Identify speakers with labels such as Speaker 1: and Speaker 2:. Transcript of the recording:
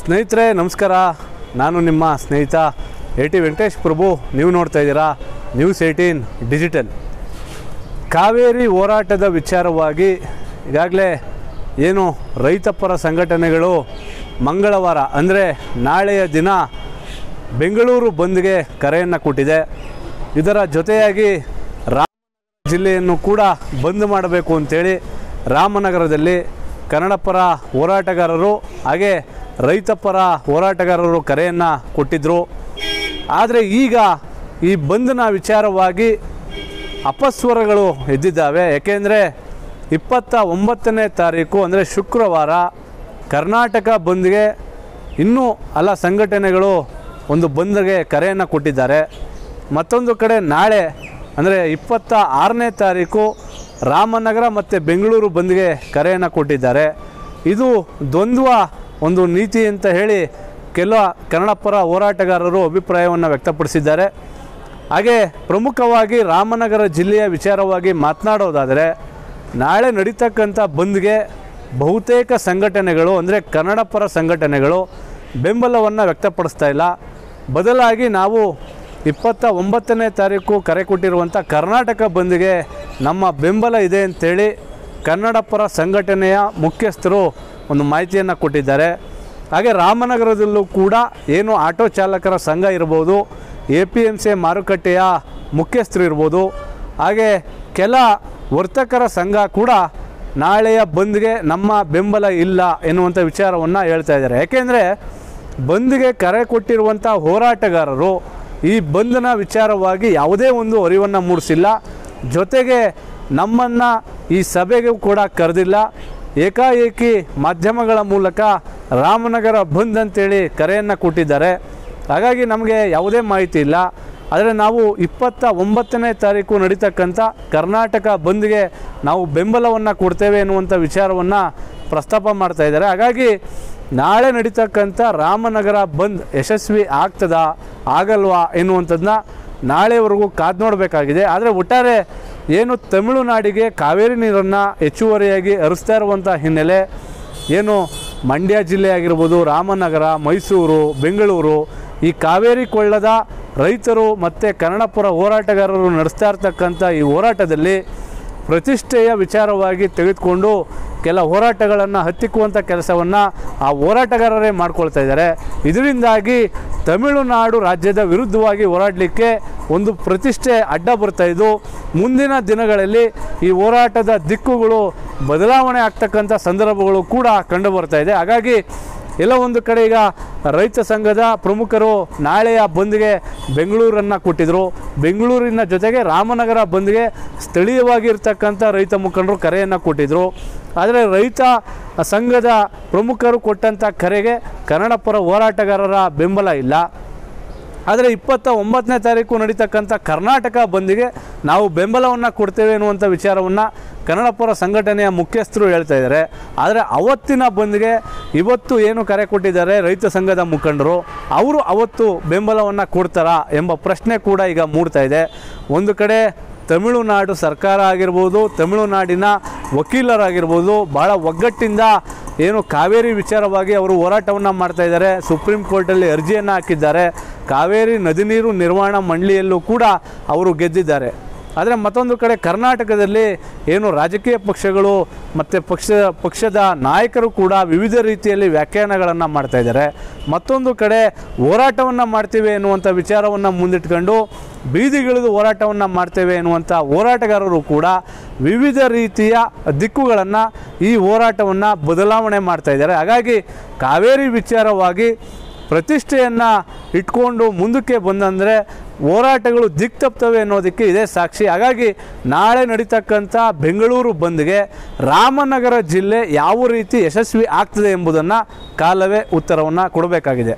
Speaker 1: ಸ್ನೇಹಿತರೆ ನಮಸ್ಕಾರ. ನಾನು ನಿಮ್ಮ ಸ್ನೇಹಿತ AT ವೆಂಕಟೇಶ್ ಪ್ರಭು. ನೀವು ನೋಡ್ತಾ ಇದ್ದೀರಾ ನ್ಯೂಸ್ 18 ಡಿಜಿಟಲ್. ಕಾವೇರಿ ಹೋರಾಟದ ವಿಚಾರವಾಗಿ ಈಗಾಗಲೇ ಏನು ರೈತಪರ ಸಂಘಟನೆಗಳು ಮಂಗಳವಾರ ಅಂದರೆ ನಾಳೆಯ ದಿನ ಬೆಂಗಳೂರು ಬಂದ್ಗೆ ಕರೆಯನ್ನು ಕೊಟ್ಟಿದೆ. ಇದರ ಜೊತೆಯಾಗಿ ರಾಮನಗರ ಜಿಲ್ಲೆಯನ್ನು ಕೂಡ ಬಂದ್ ಮಾಡಬೇಕು ಅಂತೇಳಿ ರಾಮನಗರದಲ್ಲಿ ಕನ್ನಡಪರ ಹೋರಾಟಗಾರರು ಹಾಗೆ ರೈತಪರ ಹೋರಾಟಗಾರರು ಕರೆಯನ್ನು ಕೊಟ್ಟಿದ್ದರು. ಆದರೆ ಈಗ ಈ ಬಂದ್ನ ವಿಚಾರವಾಗಿ ಅಪಸ್ವರಗಳು ಎದ್ದಿದ್ದಾವೆ. ಏಕೆಂದರೆ 29ನೇ ತಾರೀಕು ಅಂದರೆ ಶುಕ್ರವಾರ ಕರ್ನಾಟಕ ಬಂದ್ಗೆ ಇನ್ನೂ ಹಲ ಸಂಘಟನೆಗಳು ಒಂದು ಬಂದ್ಗೆ ಕರೆಯನ್ನು ಕೊಟ್ಟಿದ್ದಾರೆ. ಮತ್ತೊಂದು ಕಡೆ ನಾಳೆ ಅಂದರೆ 26ನೇ ತಾರೀಕು ರಾಮನಗರ ಮತ್ತು ಬೆಂಗಳೂರು ಬಂದ್ಗೆ ಕರೆಯನ್ನು ಕೊಟ್ಟಿದ್ದಾರೆ. ಇದು ದ್ವಂದ್ವ ಒಂದು ನೀತಿ ಅಂತ ಹೇಳಿ ಕೆಲ ಕನ್ನಡಪರ ಹೋರಾಟಗಾರರು ಅಭಿಪ್ರಾಯವನ್ನು ವ್ಯಕ್ತಪಡಿಸಿದ್ದಾರೆ. ಹಾಗೆ ಪ್ರಮುಖವಾಗಿ ರಾಮನಗರ ಜಿಲ್ಲೆಯ ವಿಚಾರವಾಗಿ ಮಾತನಾಡೋದಾದರೆ ನಾಳೆ ನಡೀತಕ್ಕಂಥ ಬಂದ್ಗೆ ಬಹುತೇಕ ಸಂಘಟನೆಗಳು ಅಂದರೆ ಕನ್ನಡಪರ ಸಂಘಟನೆಗಳು ಬೆಂಬಲವನ್ನು ವ್ಯಕ್ತಪಡಿಸ್ತಾ ಇಲ್ಲ. ಬದಲಾಗಿ ನಾವು 29ನೇ ತಾರೀಕು ಕರೆ ಕೊಟ್ಟಿರುವಂಥ ಕರ್ನಾಟಕ ಬಂದ್ಗೆ ನಮ್ಮ ಬೆಂಬಲ ಇದೆ ಅಂಥೇಳಿ ಕನ್ನಡಪರ ಸಂಘಟನೆಯ ಮುಖ್ಯಸ್ಥರು ಒಂದು ಮಾಹಿತಿಯನ್ನು ಕೊಟ್ಟಿದ್ದಾರೆ. ಹಾಗೆ ರಾಮನಗರದಲ್ಲೂ ಕೂಡ ಏನು ಆಟೋ ಚಾಲಕರ ಸಂಘ ಇರ್ಬೋದು, APMC ಮಾರುಕಟ್ಟೆಯ ಮುಖ್ಯಸ್ಥರು ಇರ್ಬೋದು, ಹಾಗೆ ಕೆಲ ವರ್ತಕರ ಸಂಘ ಕೂಡ ನಾಳೆಯ ಬಂದ್ಗೆ ನಮ್ಮ ಬೆಂಬಲ ಇಲ್ಲ ಎನ್ನುವಂಥ ವಿಚಾರವನ್ನು ಹೇಳ್ತಾ ಇದ್ದಾರೆ. ಯಾಕೆಂದರೆ ಬಂದ್ಗೆ ಕರೆ ಕೊಟ್ಟಿರುವಂಥ ಹೋರಾಟಗಾರರು ಈ ಬಂದ್ನ ವಿಚಾರವಾಗಿ ಯಾವುದೇ ಒಂದು ಅರಿವನ್ನು ಮೂಡಿಸಿಲ್ಲ. ಜೊತೆಗೆ ನಮ್ಮನ್ನು ಈ ಸಭೆಗೂ ಕೂಡ ಕರೆದಿಲ್ಲ. ಏಕಾಏಕಿ ಮಾಧ್ಯಮಗಳ ಮೂಲಕ ರಾಮನಗರ ಬಂದ್ ಅಂತೇಳಿ ಕರೆಯನ್ನು ಕೊಟ್ಟಿದ್ದಾರೆ. ಹಾಗಾಗಿ ನಮಗೆ ಯಾವುದೇ ಮಾಹಿತಿ ಇಲ್ಲ. ಆದರೆ ನಾವು 29ನೇ ತಾರೀಕು ನಡೀತಕ್ಕಂಥ ಕರ್ನಾಟಕ ಬಂದ್ಗೆ ನಾವು ಬೆಂಬಲವನ್ನು ಕೊಡ್ತೇವೆ ಎನ್ನುವಂಥ ವಿಚಾರವನ್ನು ಪ್ರಸ್ತಾಪ ಮಾಡ್ತಾ ಇದ್ದಾರೆ. ಹಾಗಾಗಿ ನಾಳೆ ನಡೀತಕ್ಕಂಥ ರಾಮನಗರ ಬಂದ್ ಯಶಸ್ವಿ ಆಗ್ತದಾ ಆಗಲ್ವಾ ಎನ್ನುವಂಥದ್ದನ್ನ ನಾಳೆವರೆಗೂ ಕಾದು ನೋಡಬೇಕಾಗಿದೆ. ಆದರೆ ಒಟ್ಟಾರೆ ಏನು ತಮಿಳುನಾಡಿಗೆ ಕಾವೇರಿ ನೀರನ್ನು ಹೆಚ್ಚುವರಿಯಾಗಿ ಹರಿಸ್ತಾ ಇರುವಂಥ ಹಿನ್ನೆಲೆ ಏನು ಮಂಡ್ಯ ಜಿಲ್ಲೆ ಆಗಿರ್ಬೋದು, ರಾಮನಗರ, ಮೈಸೂರು, ಬೆಂಗಳೂರು ಈ ಕಾವೇರಿ ಕೊಳ್ಳದ ರೈತರು ಮತ್ತು ಕನ್ನಡಪರ ಹೋರಾಟಗಾರರು ನಡೆಸ್ತಾ ಇರ್ತಕ್ಕಂಥ ಈ ಹೋರಾಟದಲ್ಲಿ ಪ್ರತಿಷ್ಠೆಯ ವಿಚಾರವಾಗಿ ತೆಗೆದುಕೊಂಡು ಕೆಲ ಹೋರಾಟಗಳನ್ನು ಹತ್ತಿಕ್ಕುವಂಥ ಕೆಲಸವನ್ನು ಆ ಹೋರಾಟಗಾರರೇ ಮಾಡ್ಕೊಳ್ತಾ ಇದ್ದಾರೆ. ಇದರಿಂದಾಗಿ ತಮಿಳುನಾಡು ರಾಜ್ಯದ ವಿರುದ್ಧವಾಗಿ ಹೋರಾಡಲಿಕ್ಕೆ ಒಂದು ಪ್ರತಿಷ್ಠೆ ಅಡ್ಡ ಬರ್ತಾಯಿದ್ದು ಮುಂದಿನ ದಿನಗಳಲ್ಲಿ ಈ ಹೋರಾಟದ ದಿಕ್ಕುಗಳು ಬದಲಾವಣೆ ಆಗ್ತಕ್ಕಂಥ ಸಂದರ್ಭಗಳು ಕೂಡ ಕಂಡು ಬರ್ತಾ ಇದೆ. ಹಾಗಾಗಿ ಎಲ್ಲ ಒಂದು ಕಡೆ ಈಗ ರೈತ ಸಂಘದ ಪ್ರಮುಖರು ನಾಳೆಯ ಬಂದ್ಗೆ ಬೆಂಗಳೂರನ್ನು ಕೊಟ್ಟಿದ್ದರು. ಬೆಂಗಳೂರಿನ ಜೊತೆಗೆ ರಾಮನಗರ ಬಂದ್ಗೆ ಸ್ಥಳೀಯವಾಗಿರ್ತಕ್ಕಂಥ ರೈತ ಮುಖಂಡರು ಕರೆಯನ್ನು ಕೊಟ್ಟಿದ್ದರು. ಆದರೆ ರೈತ ಸಂಘದ ಪ್ರಮುಖರು ಕೊಟ್ಟಂಥ ಕರೆಗೆ ಕನ್ನಡಪರ ಹೋರಾಟಗಾರರ ಬೆಂಬಲ ಇಲ್ಲ. ಆದರೆ 29ನೇ ತಾರೀಕು ನಡೀತಕ್ಕಂಥ ಕರ್ನಾಟಕ ಬಂದ್ಗೆ ನಾವು ಬೆಂಬಲವನ್ನು ಕೊಡ್ತೇವೆ ಎನ್ನುವಂಥ ವಿಚಾರವನ್ನು ಕನ್ನಡಪರ ಸಂಘಟನೆಯ ಮುಖ್ಯಸ್ಥರು ಹೇಳ್ತಾ ಇದ್ದಾರೆ. ಆದರೆ ಅವತ್ತಿನ ಬಂದ್ಗೆ ಇವತ್ತು ಏನು ಕರೆ ಕೊಟ್ಟಿದ್ದಾರೆ ರೈತ ಸಂಘದ ಮುಖಂಡರು, ಅವರು ಅವತ್ತು ಬೆಂಬಲವನ್ನು ಕೊಡ್ತಾರಾ ಎಂಬ ಪ್ರಶ್ನೆ ಕೂಡ ಈಗ ಮೂಡ್ತಾ ಇದೆ. ಒಂದು ಕಡೆ ತಮಿಳುನಾಡು ಸರ್ಕಾರ ಆಗಿರ್ಬೋದು, ತಮಿಳುನಾಡಿನ ವಕೀಲರಾಗಿರ್ಬೋದು ಭಾಳ ಒಗ್ಗಟ್ಟಿಂದ ಏನು ಕಾವೇರಿ ವಿಚಾರವಾಗಿ ಅವರು ಹೋರಾಟವನ್ನು ಮಾಡ್ತಾ ಇದ್ದಾರೆ. ಸುಪ್ರೀಂ ಕೋರ್ಟಲ್ಲಿ ಅರ್ಜಿಯನ್ನು ಹಾಕಿದ್ದಾರೆ. ಕಾವೇರಿ ನದಿ ನೀರು ನಿರ್ವಹಣಾ ಮಂಡಳಿಯಲ್ಲೂ ಕೂಡ ಅವರು ಗೆದ್ದಿದ್ದಾರೆ. ಆದರೆ ಮತ್ತೊಂದು ಕಡೆ ಕರ್ನಾಟಕದಲ್ಲಿ ಏನು ರಾಜಕೀಯ ಪಕ್ಷಗಳು ಮತ್ತು ಪಕ್ಷದ ನಾಯಕರು ಕೂಡ ವಿವಿಧ ರೀತಿಯಲ್ಲಿ ವ್ಯಾಖ್ಯಾನಗಳನ್ನು ಮಾಡ್ತಾ ಇದ್ದಾರೆ. ಮತ್ತೊಂದು ಕಡೆ ಹೋರಾಟವನ್ನು ಮಾಡ್ತೀವಿ ಎನ್ನುವಂಥ ವಿಚಾರವನ್ನು ಮುಂದಿಟ್ಕೊಂಡು ಬೀದಿಗಿಳಿದು ಹೋರಾಟವನ್ನು ಮಾಡ್ತೇವೆ ಎನ್ನುವಂಥ ಹೋರಾಟಗಾರರು ಕೂಡ ವಿವಿಧ ರೀತಿಯ ದಿಕ್ಕುಗಳನ್ನು ಈ ಹೋರಾಟವನ್ನು ಬದಲಾವಣೆ ಮಾಡ್ತಾ ಇದ್ದಾರೆ. ಹಾಗಾಗಿ ಕಾವೇರಿ ವಿಚಾರವಾಗಿ ಪ್ರತಿಷ್ಠೆಯನ್ನು ಇಟ್ಕೊಂಡು ಮುಂದಕ್ಕೆ ಬಂದಂದರೆ ಹೋರಾಟಗಳು ದಿಕ್ತಪ್ತವೆ ಅನ್ನೋದಕ್ಕೆ ಇದೇ ಸಾಕ್ಷಿ. ಹಾಗಾಗಿ ನಾಳೆ ನಡೀತಕ್ಕಂಥ ಬೆಂಗಳೂರು ಬಂದ್ಗೆ ರಾಮನಗರ ಜಿಲ್ಲೆ ಯಾವ ರೀತಿ ಯಶಸ್ವಿ ಆಗ್ತದೆ ಎಂಬುದನ್ನು ಕಾಲವೇ ಉತ್ತರವನ್ನು ಕೊಡಬೇಕಾಗಿದೆ.